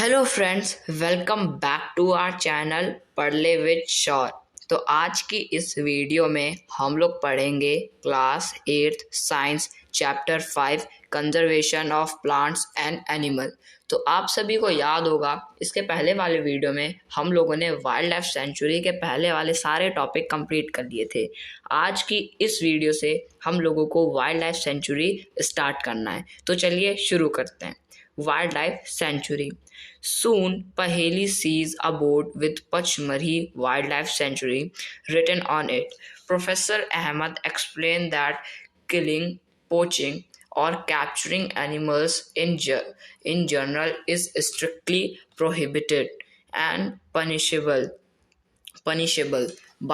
Hello friends, welcome back to our channel Padhle with Shaur. तो आज की इस वीडियो में हम लोग पढ़ेंगे class 8 science chapter 5 conservation of plants and animal. तो आप सभी को याद होगा, इसके पहले वाले वीडियो में हम लोगों ने वाइल्ड लाइफ सेंचुरी के पहले वाले सारे टॉपिक कंप्लीट कर लिए थे। आज की इस वीडियो से हम लोगों को वाइल्ड लाइफ सेंचुरी स्टार्ट करना है। तो चलिए शुरू करते हैं। Wildlife Sanctuary. Soon, Paheli sees a board with Pachmarhi Wildlife Sanctuary written on it. Professor Ahmad explained that killing, poaching, or capturing animals in general is strictly prohibited and punishable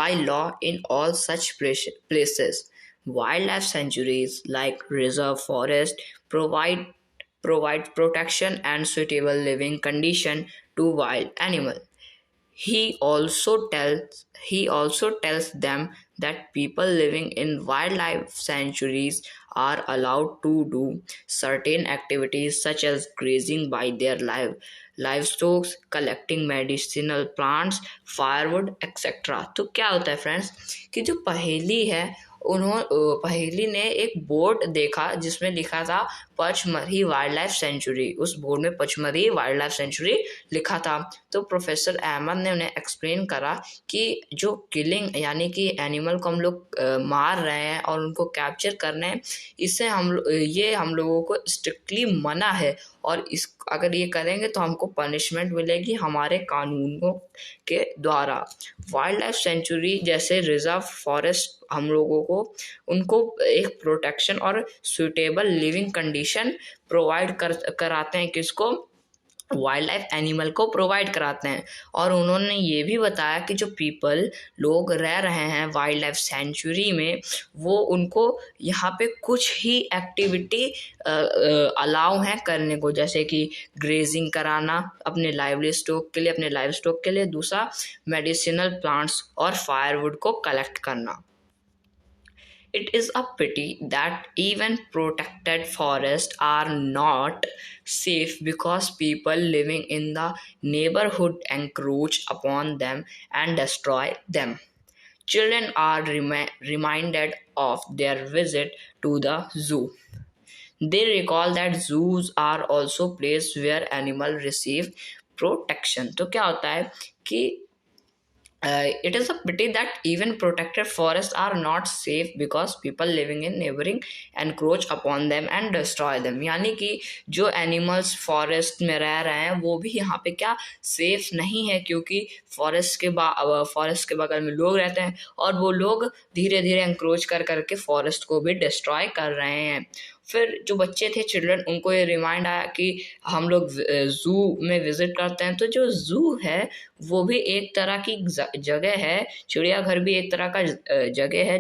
by law in all such places. Wildlife sanctuaries like reserve forest provide protection and suitable living condition to wild animals. He also tells them that people living in wildlife sanctuaries are allowed to do certain activities such as grazing by their livestock, collecting medicinal plants, firewood, etc. तो क्या होता है friends कि जो पहेली है पहेली ने एक बोर्ड देखा जिसमें लिखा था पचमढ़ी वाइल्ड लाइफ सेंचुरी। उस बोर्ड में पचमढ़ी वाइल्ड लाइफ सेंचुरी लिखा था। तो प्रोफेसर अहमद ने उन्हें एक्सप्लेन करा कि जो किलिंग यानी कि एनिमल को हम लोग मार रहे हैं और उनको कैप्चर कर रहे हैं, इससे हम लोगों को स्ट्रिक्टली मना है और अगर ये करेंगे तो हमको पनिशमेंट मिलेगी हमारे कानूनों के द्वारा। वाइल्ड लाइफ सेंचुरी जैसे रिजर्व फॉरेस्ट हम लोगों को उनको एक प्रोटेक्शन और सुटेबल लिविंग कंडीशन प्रोवाइड कराते हैं। किसको? वाइल्ड लाइफ एनिमल को प्रोवाइड कराते हैं। और उन्होंने ये भी बताया कि जो लोग रह रहे हैं वाइल्ड लाइफ सेंचुरी में, वो उनको यहाँ पे कुछ ही एक्टिविटी अलाउ हैं करने को, जैसे कि ग्रेजिंग कराना अपने लाइव स्टॉक के लिए, दूसरा मेडिसिनल प्लांट्स और फायरवुड को कलेक्ट करना। It is a pity that even protected forests are not safe because people living in the neighborhood encroach upon them and destroy them. Children are reminded of their visit to the zoo. They recall that zoos are also places where animals receive protection. तो क्या होता है कि it is a pity that even protected forests are not safe because people living in neighboring encroach upon them and destroy them. यानी कि जो animals forest में रह रहे हैं वो भी यहाँ पे क्या सेफ नहीं है, क्योंकि फॉरेस्ट के बगल में लोग रहते हैं और वो लोग धीरे धीरे एंक्रोच करके फॉरेस्ट को भी डिस्ट्रॉय कर रहे हैं। फिर जो बच्चे थे चिल्ड्रन, उनको ये रिमाइंड आया कि हम लोग जू में विजिट करते हैं। तो जो जू है वो भी एक तरह की जगह है, चिड़ियाघर भी एक तरह का जगह है,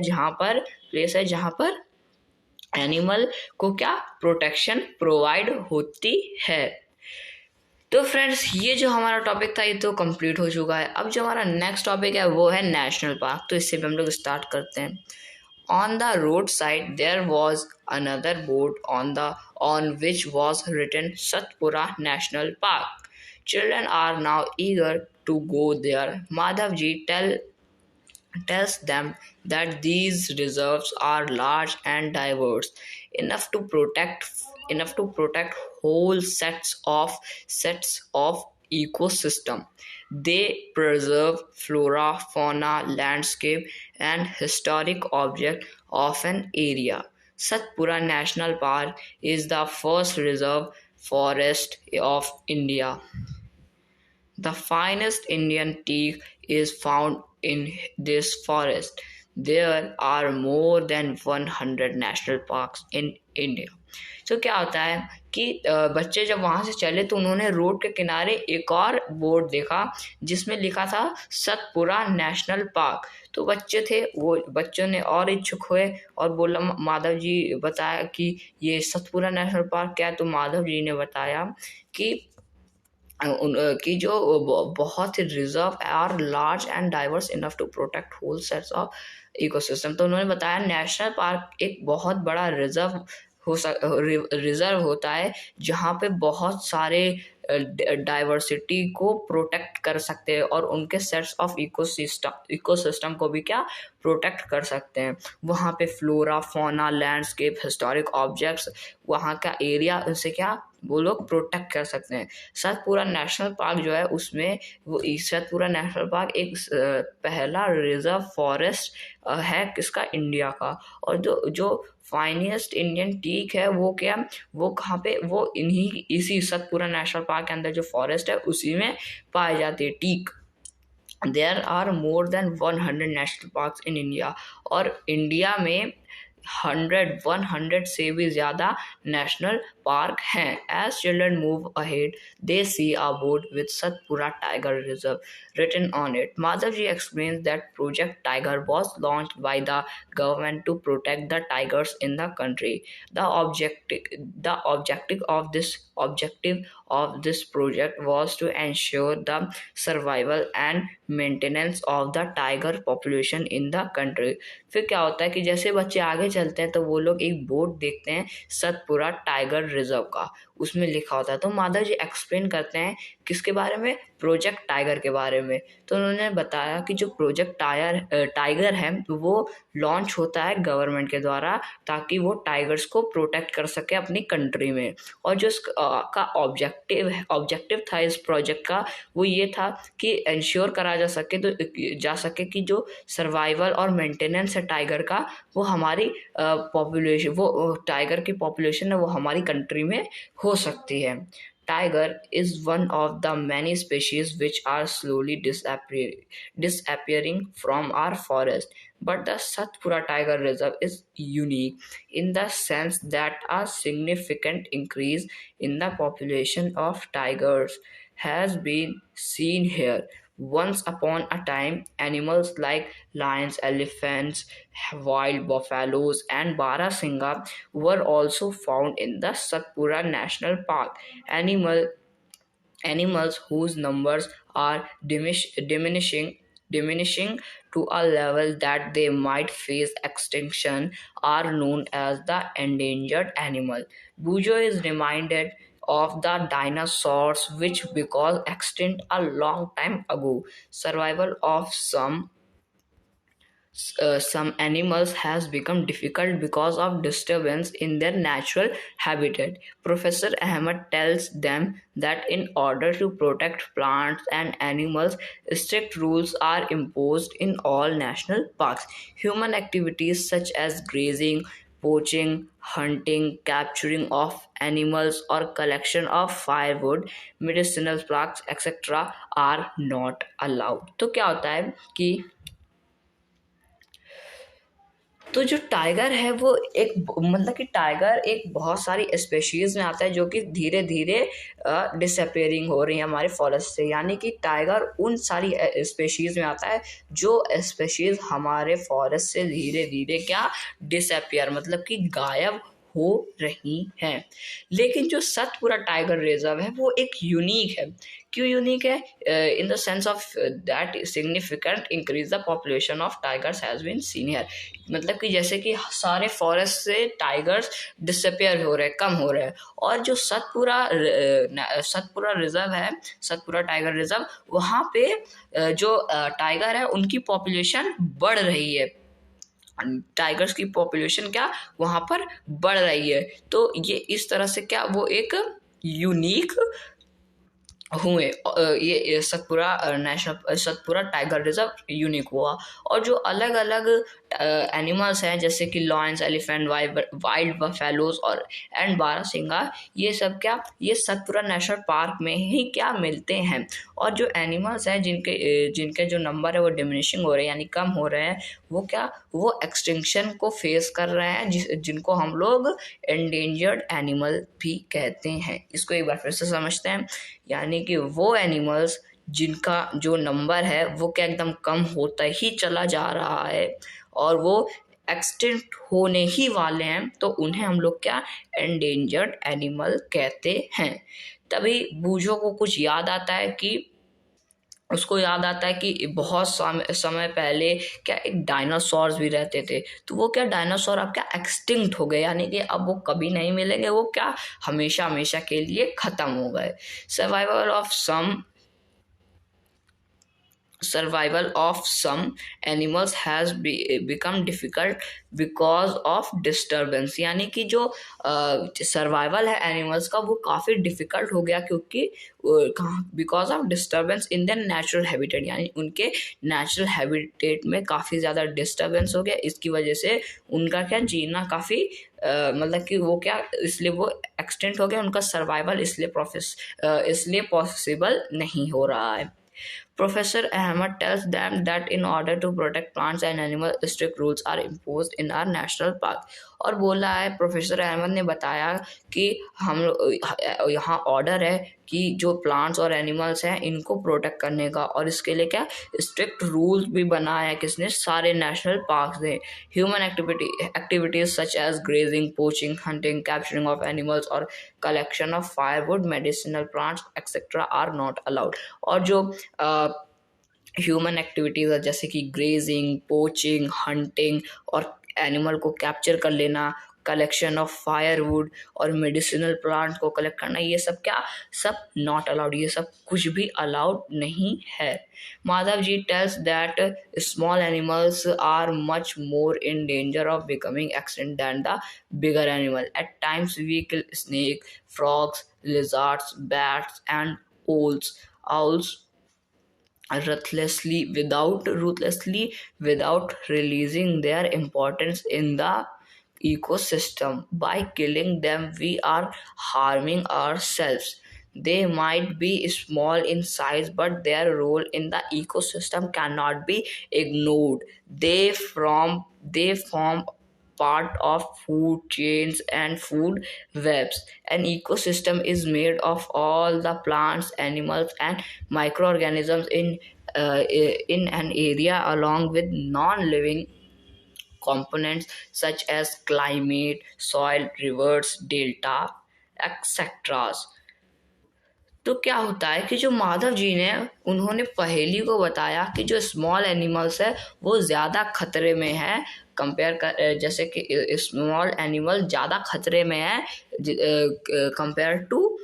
प्लेस है जहाँ पर एनिमल को क्या प्रोटेक्शन प्रोवाइड होती है। तो फ्रेंड्स, ये जो हमारा टॉपिक था ये तो कंप्लीट हो चुका है। अब जो हमारा नेक्स्ट टॉपिक है वो है नेशनल पार्क। तो इससे भी हम लोग स्टार्ट करते हैं। On the roadside there was another board on which was written Satpura National Park. Children are now eager to go there. Madhavji tells them that these reserves are large and diverse, enough to protect whole sets of ecosystem. They preserve flora, fauna, landscape, and historic object of an area. Satpura National Park is the first reserve forest of India. The finest Indian teak is found in this forest. There are more than 100 national parks in India. तो क्या होता है कि बच्चे जब वहाँ से चले तो उन्होंने रोड के किनारे एक और बोर्ड देखा जिसमें लिखा था सतपुरा नेशनल पार्क। तो बच्चों ने और इच्छुक हुए और बोला, माधव जी बताया कि ये सतपुरा नेशनल पार्क क्या है। तो माधव जी ने बताया कि जो बहुत ही रिजर्व और large and diverse enough to protect whole sets of ecosystem. तो उन्होंने बताया नेशनल पार्क एक बहुत बड़ा रिजर्व होता है जहाँ पे बहुत सारे डाइवर्सिटी को प्रोटेक्ट कर सकते हैं और उनके सेट्स ऑफ इकोसिस्टम को भी क्या प्रोटेक्ट कर सकते हैं। वहाँ पे flora, fauna, landscape, historic objects, वहाँ का एरिया, उनसे क्या वो लोग प्रोटेक्ट कर सकते हैं। सतपुरा नेशनल पार्क जो है उसमें वो सतपुरा नेशनल पार्क एक पहला रिजर्व फॉरेस्ट है किसका, इंडिया का। और जो जो फाइनेस्ट इंडियन टीक है वो क्या, वो कहाँ पे, वो इन्हीं इसी सतपुरा नेशनल पार्क के अंदर जो फॉरेस्ट है उसी में पाई जाती है teak. There are more than 100 national parks in India, और इंडिया में 100 से भी ज़्यादा नेशनल पार्क हैं। As children move ahead they see a board with Satpura tiger reserve written on it. Madhavji explains that Project Tiger was launched by the government to protect the tigers in the country. The objective of this project was to ensure the survival and maintenance of the tiger population in the country. फिर क्या होता है कि जैसे बच्चे आगे चलते हैं तो वो लोग एक बोर्ड देखते हैं सतपुरा टाइगर रिजर्व का, उसमें लिखा होता है। तो माधव जी एक्सप्लेन करते हैं किसके बारे में, प्रोजेक्ट टाइगर के बारे में। तो उन्होंने बताया कि जो प्रोजेक्ट टाइगर है वो लॉन्च होता है गवर्नमेंट के द्वारा ताकि वो टाइगर्स को प्रोटेक्ट कर सके अपनी कंट्री में। और जो इसका ऑब्जेक्टिव था इस प्रोजेक्ट का वो ये था कि इंश्योर करा जा सके कि जो सर्वाइवल और मेंटेनेंस है टाइगर का वो हमारी पॉपुलेशन, वो टाइगर की पॉपुलेशन है वो हमारी कंट्री में हो सकती है। Tiger is one of the many species which are slowly disappearing from our forest. But the Satpura Tiger Reserve is unique in the sense that a significant increase in the population of tigers has been seen here. Once upon a time, animals like lions, elephants, wild buffaloes, and Barasingha were also found in the Satpura National Park. Animals whose numbers are diminishing to a level that they might face extinction are known as the endangered animal. Bujo is reminded of the dinosaurs which because extinct a long time ago. Survival of some animals has become difficult because of disturbance in their natural habitat. Professor Ahmed tells them that in order to protect plants and animals, strict rules are imposed in all national parks. Human activities such as grazing, poaching, hunting, capturing of animals, or collection of firewood, medicinal plants, etc. are not allowed. तो क्या होता है कि तो जो tiger है वो एक मतलब कि टाइगर एक बहुत सारी स्पेशीज़ में आता है जो कि धीरे धीरे डिसअपेयरिंग हो रही है हमारे फॉरेस्ट से। यानी कि टाइगर उन सारी स्पेशीज़ में आता है जो स्पेशीज़ हमारे फॉरेस्ट से धीरे धीरे क्या डिसअपेयर मतलब कि गायब हो रही हैं। लेकिन जो सतपुरा टाइगर रिजर्व है वो एक यूनिक है। क्यों यूनिक है? In the sense of that significant increase the population of tigers has been seen here. मतलब कि जैसे कि सारे फॉरेस्ट से टाइगर्स डिसअपेयर हो रहे हैं, कम हो रहे हैं, और जो सतपुरा रिजर्व है, सतपुरा टाइगर रिजर्व, वहाँ पे जो टाइगर है उनकी पॉपुलेशन बढ़ रही है। टाइगर्स की पॉपुलेशन क्या वहाँ पर बढ़ रही है। तो ये इस तरह से क्या वो एक यूनिक हुए, ये सतपुरा टाइगर रिजर्व यूनिक हुआ। और जो अलग अलग एनिमल्स हैं जैसे कि लॉयंस, एलिफेंट, वाइल्ड बफेलोज और एंड बारहसिंगा, ये सब क्या ये सतपुरा नेशनल पार्क में ही क्या मिलते हैं। और जो एनिमल्स हैं जिनके जो नंबर है वो डिमिनिशिंग हो रहे हैं यानी कम हो रहे हैं, वो क्या वो एक्सटिंक्शन को फेस कर रहे हैं, जिनको हम लोग एंडेंजर्ड एनिमल भी कहते हैं। इसको एक बार फिर से समझते हैं। यानी कि वो एनिमल्स जिनका जो नंबर है वो क्या एकदम कम होता ही चला जा रहा है और वो एक्सटिंक्ट होने ही वाले हैं, तो उन्हें हम लोग क्या एंडेंजर्ड एनिमल कहते हैं। तभी बूझो को कुछ याद आता है कि उसको याद आता है कि बहुत समय पहले क्या एक डायनासोर्स भी रहते थे, तो वो क्या डायनासोर अब क्या एक्सटिंक्ट हो गए, यानी कि अब वो कभी नहीं मिलेंगे, वो क्या हमेशा हमेशा के लिए खत्म हो गए। Survival of some survival of some animals has become difficult because of disturbance, यानी कि जो सर्वाइवल है एनिमल्स का वो काफ़ी डिफिकल्ट हो गया, क्योंकि because of disturbance in their natural habitat, यानी उनके नेचुरल हैबिटेट में काफ़ी ज़्यादा डिस्टर्बेंस हो गया। इसकी वजह से उनका क्या जीना काफ़ी मतलब कि वो क्या इसलिए वो एक्सटेंट हो गया, उनका सर्वाइवल इसलिए पॉसिबल नहीं हो रहा है। Professor Ahmed tells them that in order to protect plants and animals, strict rules are imposed in our national park. और बोला है, प्रोफेसर अहमद ने बताया कि हम यहाँ ऑर्डर है कि जो प्लांट्स और एनिमल्स हैं इनको प्रोटेक्ट करने का, और इसके लिए क्या स्ट्रिक्ट रूल्स भी बनाया है किसने, सारे नेशनल पार्क्स ने। Human activities such as grazing, poaching, hunting, capturing of animals और collection of firewood, medicinal plants etcetera are not allowed. और जो ह्यूमन एक्टिविटीज़ है जैसे कि ग्रेजिंग, पोचिंग, हंटिंग और एनिमल को कैप्चर कर लेना, कलेक्शन ऑफ फायरवुड और मेडिसिनल प्लांट को कलेक्ट करना, ये सब क्या सब नॉट अलाउड, ये सब कुछ भी अलाउड नहीं है। Madhav ji tells that small animals are much more in danger of becoming extinct than the bigger animal. At times we kill snake, frogs, lizards, bats, and owls ruthlessly without releasing their importance in the ecosystem. By killing them, we are harming ourselves. They might be small in size, but their role in the ecosystem cannot be ignored. They form part of food chains and food webs. An ecosystem is made of all the plants, animals, and microorganisms in an area, along with non-living components such as climate, soil, rivers, delta, etc. तो क्या होता है कि जो माधव जी ने उन्होंने पहेली को बताया कि जो स्मॉल एनिमल्स है वो ज़्यादा खतरे में है, कंपेयर कर जैसे कि स्मॉल एनिमल ज़्यादा खतरे में है कंपेयर टू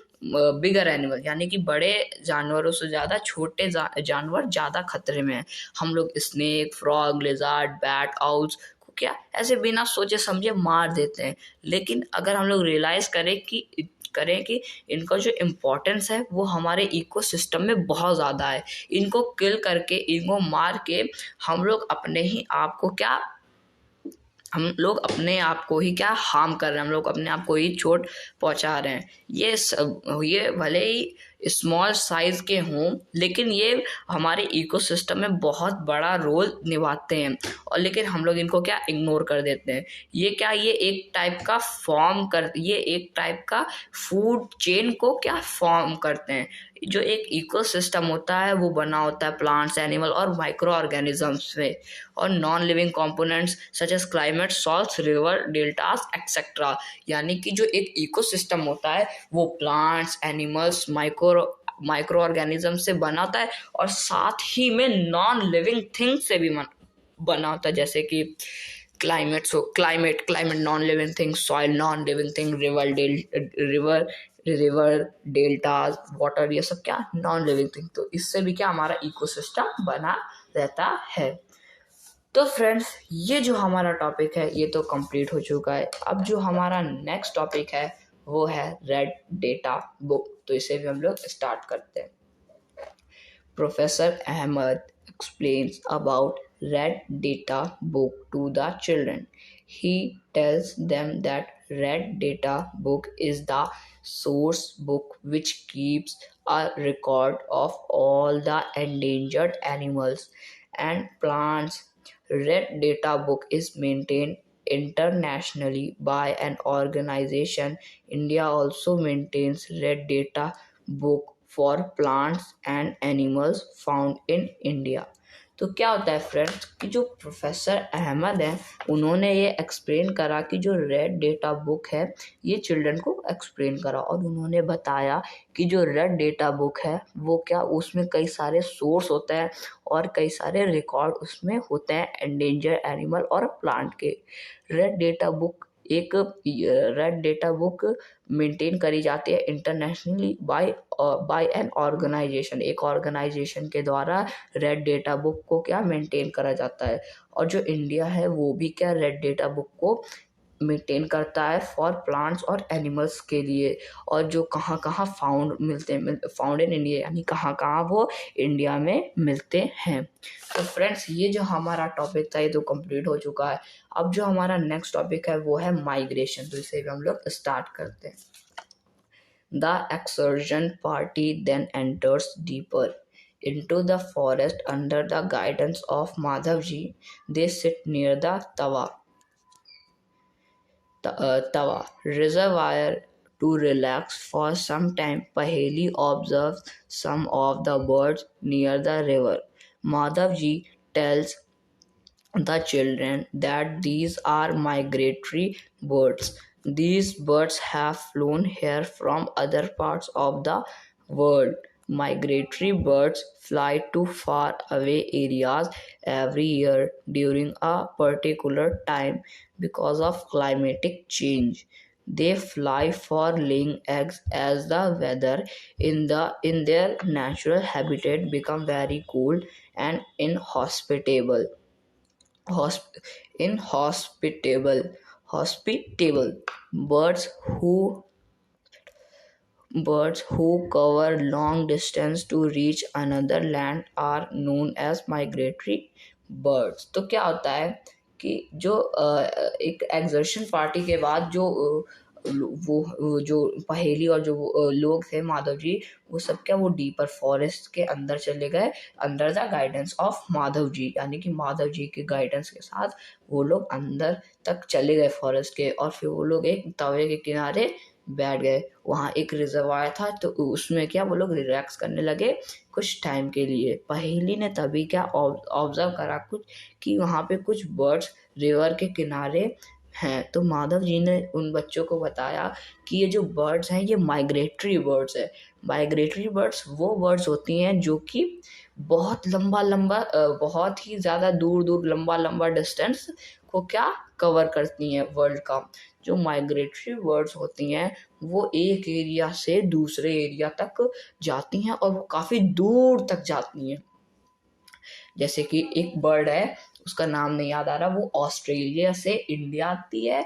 बिगर एनिमल, यानी कि बड़े जानवरों से ज़्यादा छोटे जानवर ज़्यादा खतरे में है। हम लोग snake, frog, lizard, bat, owls को क्या ऐसे बिना सोचे समझे मार देते हैं, लेकिन अगर हम लोग रियलाइज़ करें कि इनका जो इम्पोर्टेंस है वो हमारे इकोसिस्टम में बहुत ज़्यादा है, इनको किल करके, इनको मार के हम लोग अपने आप को ही क्या हार्म कर रहे हैं, हम लोग अपने आप को ही चोट पहुंचा रहे हैं। ये भले ही स्मॉल साइज के हों, लेकिन ये हमारे इकोसिस्टम में बहुत बड़ा रोल निभाते हैं, और लेकिन हम लोग इनको क्या इग्नोर कर देते हैं। ये एक टाइप का फूड चेन को क्या फॉर्म करते हैं। जो एक इकोसिस्टम होता है वो बना होता है प्लांट्स, एनिमल और माइक्रो ऑर्गेनिजम्स में, और non living components such as climate, salts, river, deltas etcetera. यानी कि जो एक इकोसिस्टम होता है वो प्लांट्स, एनिमल्स, माइक्रो ऑर्गेनिज्म से बना होता है, और साथ ही में नॉन लिविंग थिंग से भी बना होता है, जैसे कि climate non living thing, soil non living thing, river deltas, water, ये सब क्या नॉन लिविंग थिंग। तो इससे भी क्या हमारा इकोसिस्टम बना रहता है। तो फ्रेंड्स, ये जो हमारा टॉपिक है ये तो कंप्लीट हो चुका है। अब जो हमारा नेक्स्ट टॉपिक है वो है रेड डेटा बुक, तो इसे भी हम लोग स्टार्ट करते हैं। Professor Ahmad explains about Red Data Book to the children. He tells them that Red Data Book is the source book which keeps a record of all the endangered animals and plants. Red Data Book is maintained internationally by an organization. India also maintains Red Data Book for plants and animals found in India. तो क्या होता है friends कि जो professor Ahmad हैं उन्होंने ये explain करा कि जो रेड डेटा बुक है ये चिल्ड्रन को एक्सप्लेन करा, और उन्होंने बताया कि जो रेड डेटा बुक है वो क्या, उसमें कई सारे सोर्स होते हैं और कई सारे रिकॉर्ड उसमें होते हैं एंडेंजर एनिमल और प्लांट के। रेड डेटा बुक एक रेड डेटा बुक मेंटेन करी जाती है internationally by by an organisation, एक ऑर्गेनाइजेशन के द्वारा रेड डेटा बुक को क्या मेंटेन करा जाता है। और जो इंडिया है वो भी क्या रेड डेटा बुक को मेंटेन करता है फॉर प्लांट्स और एनिमल्स के लिए। और जो कहाँ कहाँ फाउंड मिलते हैं, फाउंड इन इंडिया, यानी कहाँ कहाँ वो इंडिया में मिलते हैं। तो फ्रेंड्स ये जो हमारा टॉपिक था ये तो कंप्लीट हो चुका है। अब जो हमारा नेक्स्ट टॉपिक है वो है माइग्रेशन, तो इसे भी हम लोग स्टार्ट करते हैं। The excursion party then enters deeper into the forest under the guidance of Madhavji. They sit near the Tawa reservoir to relax for some time. Paheli observes some of the birds near the river. Madhavji tells the children that these are migratory birds. These birds have flown here from other parts of the world. Migratory birds fly to far away areas every year during a particular time because of climatic change. They fly for laying eggs as the weather in their natural habitat become very cold and inhospitable. Hosp- Hospitable birds who cover long distance to reach another land are known as migratory birds। तो क्या होता है कि जो एक exertion party के बाद जो वो जो पहेली और जो लोग थे माधव जी, वो सब क्या वो डीपर फॉरेस्ट के अंदर चले गए under the guidance of Madhav ji, यानी कि माधव जी के गाइडेंस के साथ वो लोग अंदर तक चले गए फॉरेस्ट के। और फिर वो लोग एक तवे के किनारे बैठ गए। वहाँ एक रिजर्वायर था तो उसमें क्या वो लोग रिलैक्स करने लगे कुछ टाइम के लिए। पहेली ने तभी क्या ऑब्जर्व करा कुछ कि वहाँ पे कुछ बर्ड्स रिवर के किनारे हैं। तो माधव जी ने उन बच्चों को बताया कि ये जो बर्ड्स हैं ये माइग्रेटरी बर्ड्स है। माइग्रेटरी बर्ड्स वो बर्ड्स होती हैं जो कि बहुत लंबा लंबा बहुत ही ज़्यादा दूर दूर लंबा लंबा डिस्टेंस को क्या कवर करती हैं वर्ल्ड का। जो माइग्रेटरी बर्ड्स होती हैं वो एक एरिया से दूसरे एरिया तक जाती हैं और वो काफ़ी दूर तक जाती हैं। जैसे कि एक बर्ड है उसका नाम नहीं याद आ रहा, वो ऑस्ट्रेलिया से इंडिया आती है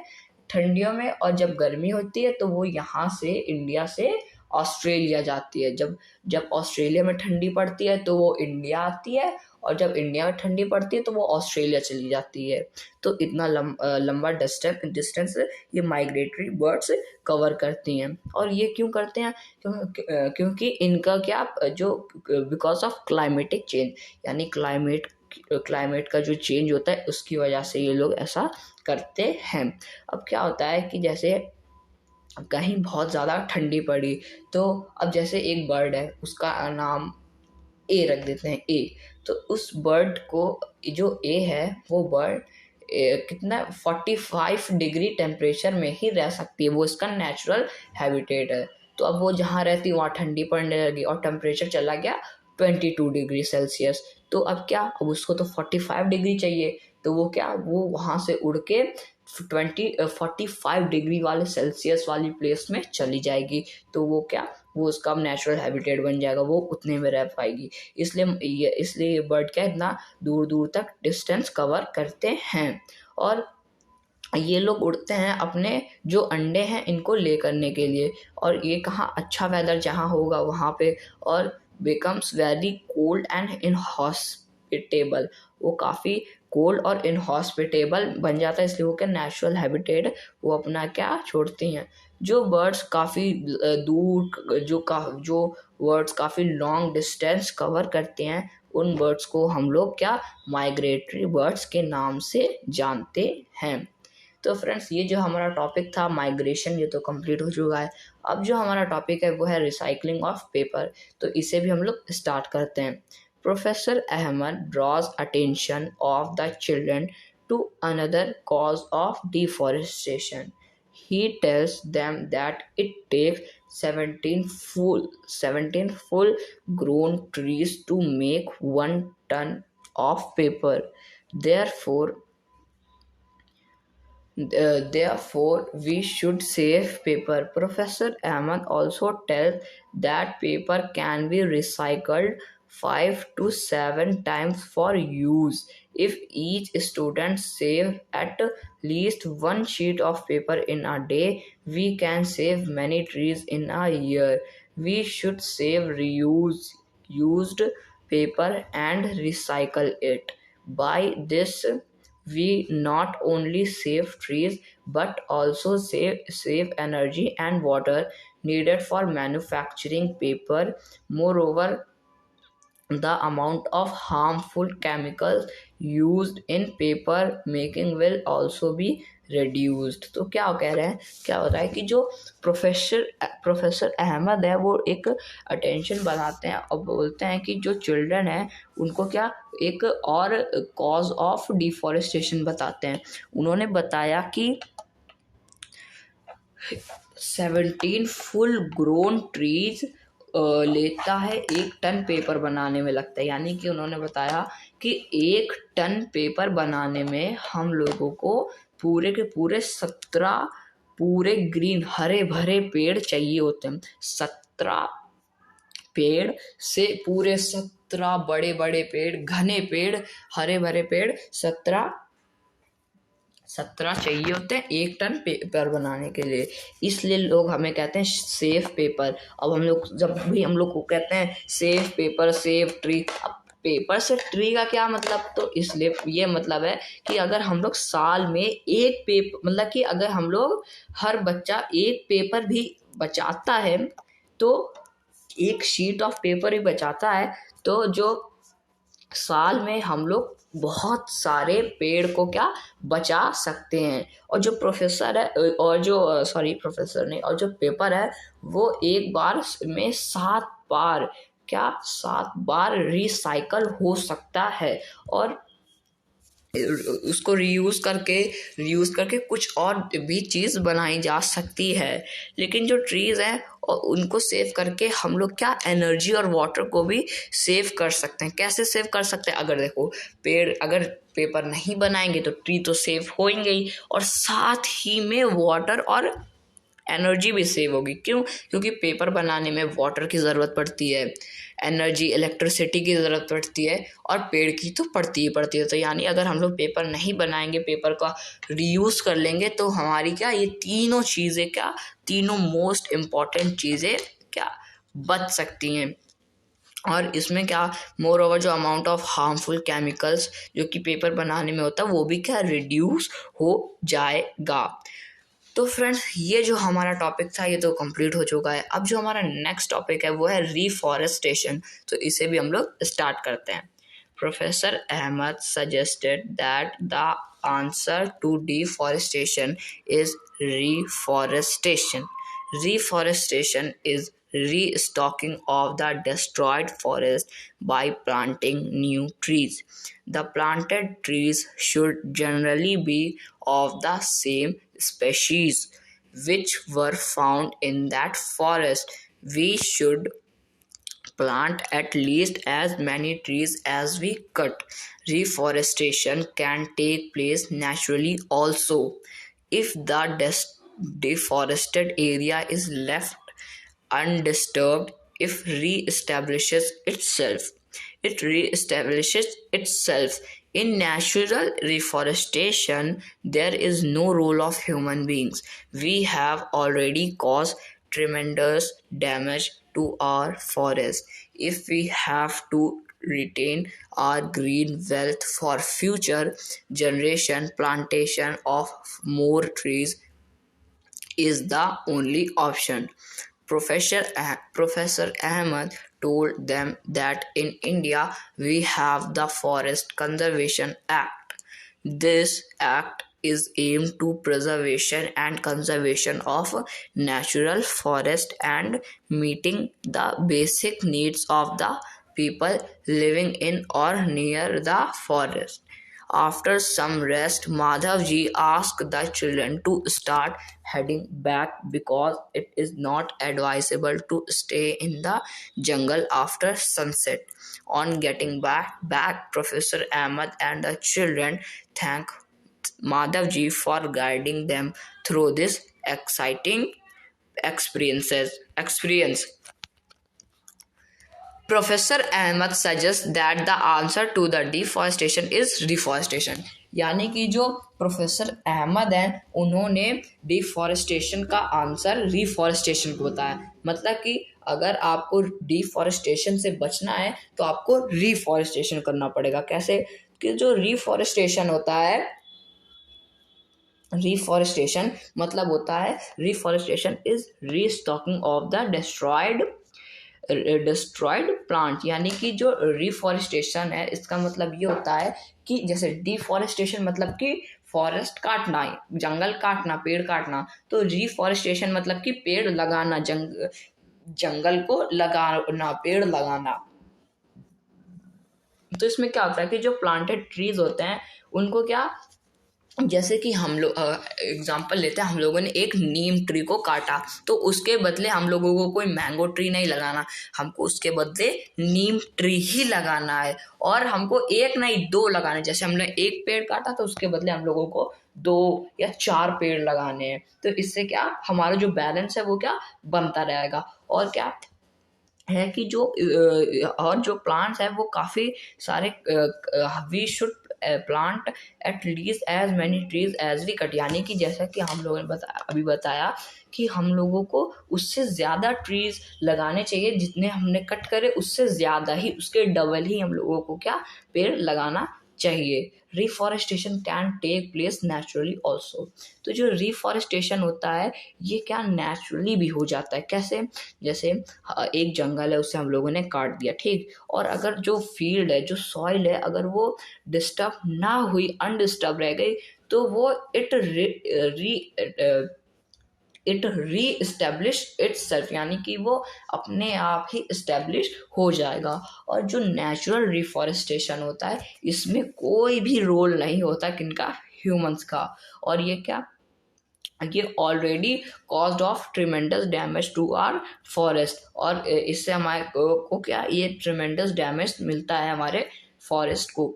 ठंडियों में, और जब गर्मी होती है तो वो यहाँ से इंडिया से ऑस्ट्रेलिया जाती है। जब जब ऑस्ट्रेलिया में ठंडी पड़ती है तो वो इंडिया आती है, और जब इंडिया में ठंडी पड़ती है तो वो ऑस्ट्रेलिया चली जाती है। तो इतना लंबा डिस्टेंस ये माइग्रेटरी बर्ड्स कवर करती हैं। और ये क्यों करते हैं? क्योंकि इनका क्या जो बिकॉज ऑफ क्लाइमेटिक चेंज, यानी क्लाइमेट का जो चेंज होता है उसकी वजह से ये लोग ऐसा करते हैं। अब क्या होता है कि जैसे कहीं बहुत ज़्यादा ठंडी पड़ी तो अब जैसे एक बर्ड है उसका नाम ए रख देते हैं, ए। तो उस बर्ड को जो ए है वो बर्ड कितना 45 डिग्री टेम्परेचर में ही रह सकती है, वो इसका नेचुरल हैबिटेट है। तो अब वो जहाँ रहती है वहाँ ठंडी पड़ने लगी और टेम्परेचर चला गया 22 डिग्री सेल्सियस। तो अब क्या, अब उसको तो 45 डिग्री चाहिए, तो वो क्या वो वहाँ से उड़ के 45 डिग्री वाले सेल्सियस वाली प्लेस में चली जाएगी। तो वो क्या वो उसका नेचुरल हैबिटेट बन जाएगा, वो उतने में रह पाएगी। इसलिए ये बर्ड क्या इतना दूर दूर तक डिस्टेंस कवर करते हैं। और ये लोग उड़ते हैं अपने जो अंडे हैं इनको ले करने के लिए, और ये कहाँ अच्छा वेदर जहाँ होगा वहाँ पे, और becomes very cold and inhospitable, वो काफ़ी कोल्ड और इनहॉस्पिटेबल बन जाता है, इसलिए वो क्या नेचुरल हैबिटेट वो अपना क्या छोड़ती हैं। जो बर्ड्स काफ़ी दूर जो बर्ड्स काफ़ी लॉन्ग डिस्टेंस कवर करते हैं उन बर्ड्स को हम लोग क्या माइग्रेटरी बर्ड्स के नाम से जानते हैं। तो फ्रेंड्स ये जो हमारा टॉपिक था माइग्रेशन ये तो कंप्लीट हो चुका है। अब जो हमारा टॉपिक है वो है रिसाइकलिंग ऑफ पेपर, तो इसे भी हम लोग स्टार्ट करते हैं। Professor Ahmed draws attention of the children to another cause of deforestation. He tells them that it takes 17 full grown trees to make 1 ton of paper. Therefore, therefore, we should save paper. Professor Ahmed also tells that paper can be recycled 5 to 7 times for use. If each student saves at least one sheet of paper in a day, we can save many trees in a year. We should save reuse used paper and recycle it. By this, we not only save trees but also save energy and water needed for manufacturing paper. Moreover, the amount of harmful chemicals used in paper making will also be reduced. तो क्या कह रहे हैं, क्या होता है कि जो प्रोफेसर अहमद है वो एक अटेंशन बनाते हैं और बोलते हैं कि जो चिल्ड्रन है उनको क्या एक और कॉज ऑफ डिफॉरेस्टेशन बताते हैं. उन्होंने बताया कि 17 फुल ग्रोन ट्रीज लेता है 1 टन पेपर बनाने में लगता है. यानी कि उन्होंने बताया कि 1 टन पेपर बनाने में हम लोगों को पूरे के पूरे 17 पूरे ग्रीन हरे भरे पेड़ चाहिए होते हैं. 17 पेड़ से पूरे 17 बड़े बड़े पेड़, घने पेड़, हरे भरे पेड़ 17 चाहिए होते हैं 1 टन पेपर बनाने के लिए. इसलिए लोग हमें कहते हैं सेफ पेपर. अब हम लोग जब भी हम लोग को कहते हैं सेफ पेपर, सेफ ट्री, अब पेपर से ट्री का क्या मतलब, तो इसलिए ये मतलब है कि अगर हम लोग साल में एक पेपर, मतलब कि अगर हम लोग हर बच्चा एक पेपर भी बचाता है, तो एक शीट ऑफ पेपर भी बचाता है, तो जो साल में हम लोग बहुत सारे पेड़ को क्या बचा सकते हैं. और जो प्रोफेसर है और जो प्रोफेसर नहीं, और जो पेपर है वो एक बार में 7 बार 7 बार रिसाइकल हो सकता है और उसको रीयूज़ करके कुछ और भी चीज़ बनाई जा सकती है. लेकिन जो ट्रीज़ हैं और उनको सेव करके हम लोग क्या एनर्जी और वाटर को भी सेव कर सकते हैं. कैसे सेव कर सकते हैं, अगर देखो पेड़ अगर पेपर नहीं बनाएंगे तो ट्री तो सेव होंगे ही, और साथ ही में वाटर और एनर्जी भी सेव होगी. क्यों? क्योंकि पेपर बनाने में वाटर की ज़रूरत पड़ती है, एनर्जी इलेक्ट्रिसिटी की ज़रूरत पड़ती है, और पेड़ की तो पड़ती है. तो यानी अगर हम लोग पेपर नहीं बनाएंगे, पेपर का रीयूज़ कर लेंगे, तो हमारी क्या ये तीनों चीज़ें तीनों मोस्ट इम्पॉर्टेंट चीज़ें बच सकती हैं. और इसमें मोर ओवर जो अमाउंट ऑफ हार्मफुल केमिकल्स जो कि पेपर बनाने में होता है वो भी रिड्यूस हो जाएगा. तो फ्रेंड्स, ये जो हमारा टॉपिक था ये तो कंप्लीट हो चुका है. अब जो हमारा नेक्स्ट टॉपिक है वो है रीफॉरेस्टेशन. तो इसे भी हम लोग स्टार्ट करते हैं. Professor Ahmad suggested that the answer to deforestation is reforestation. Reforestation is restocking of the destroyed forest by planting new trees. The planted trees should generally be of the same species which were found in that forest. We should plant at least as many trees as we cut. Reforestation can take place naturally also. If the deforested area is left undisturbed, it reestablishes itself. In natural reforestation, there is no role of human beings. We have already caused tremendous damage to our forests. If we have to retain our green wealth for future generation, plantation of more trees is the only option. Professor Ahmed told them that in India we have the Forest Conservation Act. This act is aimed to preservation and conservation of natural forest and meeting the basic needs of the people living in or near the forest. After some rest, Madhavji asked the children to start heading back because it is not advisable to stay in the jungle after sunset. On getting back, Professor Ahmed and the children thanked Madhavji for guiding them through this exciting experience. Professor Ahmed suggests that the answer to the deforestation is reforestation. यानी कि जो professor Ahmad हैं उन्होंने deforestation का answer reforestation को बताया। मतलब कि अगर आपको डिफॉरेस्टेशन से बचना है तो आपको रिफॉरेस्टेशन करना पड़ेगा। कैसे कि जो रिफॉरेस्टेशन होता है, रिफॉरेस्टेशन मतलब होता है, reforestation is restocking of the destroyed plant. यानी कि जो रिफॉरेस्टेशन है इसका मतलब ये होता है कि जैसे डिफॉरेस्टेशन मतलब कि फॉरेस्ट काटना, जंगल काटना, पेड़ काटना, तो रिफॉरेस्टेशन मतलब कि पेड़ लगाना, जंगल को लगाना, पेड़ लगाना। तो इसमें क्या होता है कि जो प्लांटेड ट्रीज होते हैं उनको क्या, जैसे कि हम लोग एग्जांपल लेते हैं, हम लोगों ने एक नीम ट्री को काटा तो उसके बदले हम लोगों को कोई मैंगो ट्री नहीं लगाना, हमको उसके बदले नीम ट्री ही लगाना है। और हमको एक नहीं दो लगाने, जैसे हमने एक पेड़ काटा तो उसके बदले हम लोगों को 2 या 4 पेड़ लगाने हैं। तो इससे क्या हमारा जो बैलेंस है वो क्या बनता रहेगा। और क्या है कि जो और जो प्लांट्स है वो काफ़ी सारे, we should plant at least as many trees as we cut. यानी कि जैसा कि हम लोगों ने अभी बताया कि हम लोगों को उससे ज़्यादा ट्रीज लगाने चाहिए, जितने हमने कट करे उससे ज़्यादा ही, उसके डबल ही हम लोगों को क्या पेड़ लगाना चाहिए। Reforestation can take place naturally also. तो जो रिफॉरेस्टेशन होता है ये क्या नेचुरली भी हो जाता है। कैसे, जैसे एक जंगल है उसे हम लोगों ने काट दिया, ठीक, और अगर जो फील्ड है, जो सॉइल है, अगर वो डिस्टर्ब ना हुई, अनडिस्टर्ब रह गई, तो वो इट री इस्टेब्लिश इट्स सेल्फ, यानी कि वो अपने आप ही इस्टेब्लिश हो जाएगा। और जो नेचुरल रिफॉरेस्टेशन होता है इसमें कोई भी रोल नहीं होता किनका, ह्यूमंस का। और ये क्या, ये already caused of tremendous damage to our forest, और इससे हमारे को क्या, ये ट्रिमेंडस डैमेज मिलता है हमारे फॉरेस्ट को।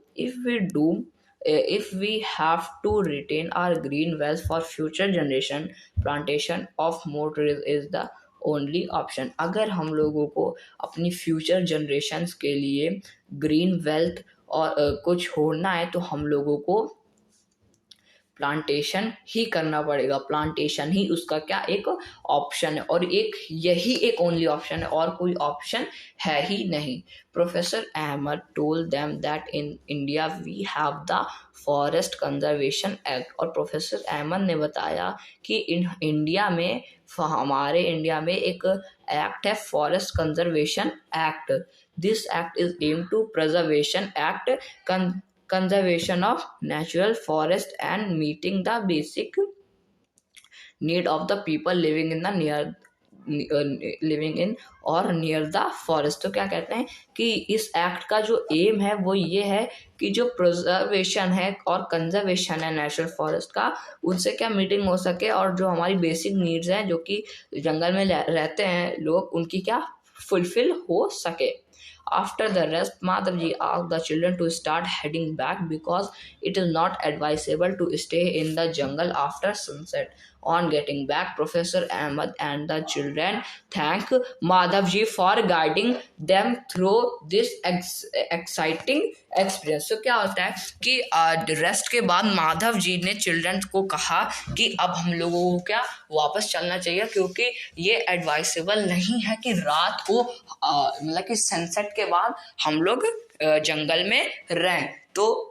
if we have to retain our green wealth for future generation, plantation of more trees is the only option। अगर हम लोगों को अपनी फ्यूचर जनरेशन्स के लिए ग्रीन वेल्थ और को छोड़ना है तो हम लोगों को प्लांटेशन ही करना पड़ेगा। प्लांटेशन ही उसका क्या एक ऑप्शन है, और यही एक ओनली ऑप्शन है, और कोई ऑप्शन है ही नहीं। Professor Ahmad told them that in India we have the forest conservation act. और प्रोफेसर अहमद ने बताया कि हमारे इंडिया में एक एक्ट है, forest conservation act. This act is aim to preservation act conservation of natural forest and meeting the basic need of the people living in और near the forest. तो क्या कहते हैं कि इस एक्ट का जो एम है वो ये है कि जो प्रिजर्वेशन है और कंजर्वेशन है नेचुरल फॉरेस्ट का, उनसे क्या मीटिंग हो सके, और जो हमारी बेसिक नीड्स हैं जो कि जंगल में रहते हैं लोग, उनकी क्या फुलफिल हो सके। After the rest, Madhavji asked the children to start heading back because it is not advisable to stay in the jungle after sunset. On getting back, Professor Ahmed and the children thanked Madhavji for guiding them through this exciting experience। तो क्या होता है कि rest के बाद माधव जी ने children को कहा कि अब हम लोगों को क्या वापस चलना चाहिए, क्योंकि ये एडवाइसेबल नहीं है कि रात को मतलब कि सनसेट के बाद हम लोग जंगल में रहें। तो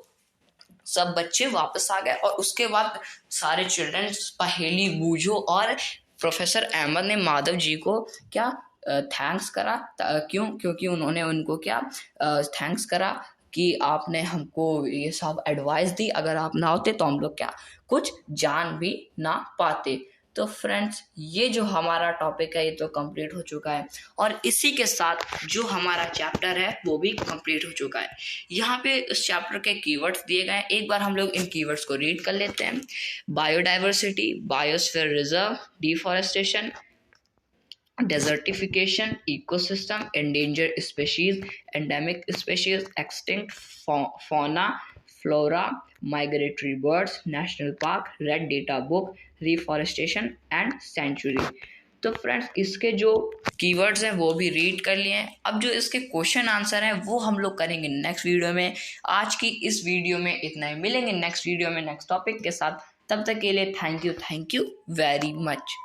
सब बच्चे वापस आ गए और उसके बाद सारे चिल्ड्रन पहेली बूझो, और प्रोफेसर अहमद ने माधव जी को क्या थैंक्स करा। क्योंकि उन्होंने उनको क्या थैंक्स करा कि आपने हमको ये सब एडवाइस दी, अगर आप ना होते तो हम लोग क्या कुछ जान भी ना पाते। तो फ्रेंड्स ये जो हमारा टॉपिक है ये तो कंप्लीट हो चुका है, और इसी के साथ जो हमारा चैप्टर है वो भी कंप्लीट हो चुका है। यहाँ पे इस चैप्टर के कीवर्ड्स दिए गए हैं, एक बार हम लोग इन कीवर्ड्स को रीड कर लेते हैं। Biodiversity, biosphere reserve, deforestation, desertification, ecosystem, endangered species, endemic species, extinct fauna, flora, migratory birds, national park, red data book, reforestation and sanctuary। तो फ्रेंड्स इसके जो कीवर्ड्स हैं वो भी रीड कर लिए हैं। अब जो इसके क्वेश्चन आंसर हैं वो हम लोग करेंगे नेक्स्ट वीडियो में। आज की इस वीडियो में इतना ही, मिलेंगे नेक्स्ट वीडियो में नेक्स्ट टॉपिक के साथ। तब तक के लिए थैंक यू वेरी मच।